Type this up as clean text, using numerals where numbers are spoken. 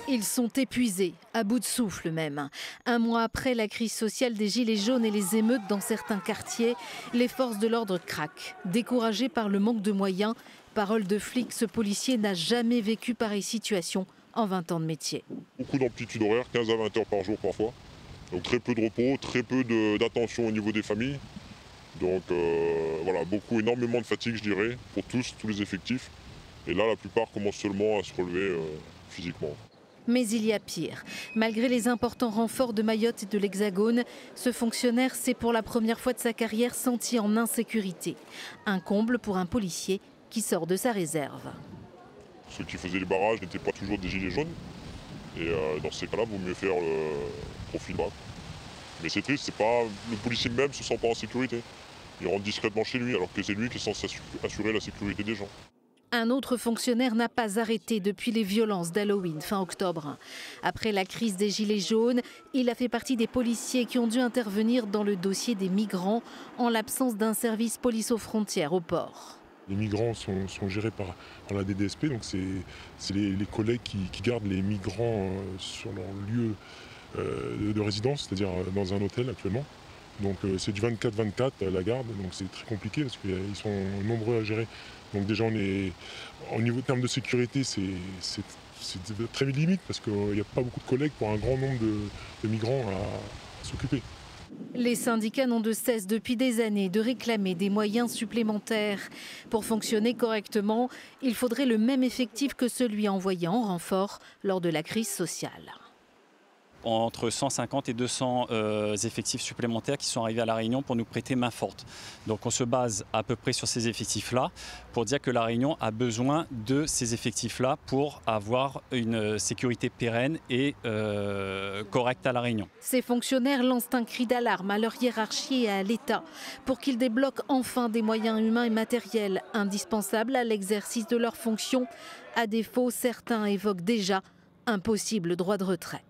Ils sont épuisés, à bout de souffle même. Un mois après la crise sociale des Gilets jaunes et les émeutes dans certains quartiers, les forces de l'ordre craquent. Découragés par le manque de moyens, parole de flic, ce policier n'a jamais vécu pareille situation en 20 ans de métier. Beaucoup d'amplitude horaire, 15 à 20 heures par jour parfois. Donc très peu de repos, très peu d'attention au niveau des familles. Donc voilà, énormément de fatigue je dirais, pour tous les effectifs. Et là la plupart commencent seulement à se relever physiquement. Mais il y a pire. Malgré les importants renforts de Mayotte et de l'Hexagone, ce fonctionnaire s'est pour la première fois de sa carrière senti en insécurité. Un comble pour un policier qui sort de sa réserve. Ceux qui faisaient les barrages n'étaient pas toujours des gilets jaunes. Et dans ces cas-là, il vaut mieux faire le profil bas. Mais c'est triste, le policier même ne se sent pas en sécurité. Il rentre discrètement chez lui alors que c'est lui qui est censé assurer la sécurité des gens. Un autre fonctionnaire n'a pas arrêté depuis les violences d'Halloween fin octobre. Après la crise des Gilets jaunes, il a fait partie des policiers qui ont dû intervenir dans le dossier des migrants en l'absence d'un service police aux frontières au port. Les migrants sont gérés par la DDSP, donc c'est les collègues qui gardent les migrants sur leur lieu de résidence, c'est-à-dire dans un hôtel actuellement. Donc c'est du 24-24 la garde, donc c'est très compliqué parce qu'ils sont nombreux à gérer. Donc déjà au niveau terme de sécurité, c'est très limite parce qu'il n'y a pas beaucoup de collègues pour un grand nombre de migrants à s'occuper. Les syndicats n'ont de cesse depuis des années de réclamer des moyens supplémentaires. Pour fonctionner correctement, il faudrait le même effectif que celui envoyé en renfort lors de la crise sociale. Entre 150 et 200 effectifs supplémentaires qui sont arrivés à La Réunion pour nous prêter main forte. Donc on se base à peu près sur ces effectifs-là pour dire que La Réunion a besoin de ces effectifs-là pour avoir une sécurité pérenne et correcte à La Réunion. Ces fonctionnaires lancent un cri d'alarme à leur hiérarchie et à l'État pour qu'ils débloquent enfin des moyens humains et matériels indispensables à l'exercice de leurs fonctions. À défaut, certains évoquent déjà un possible droit de retrait.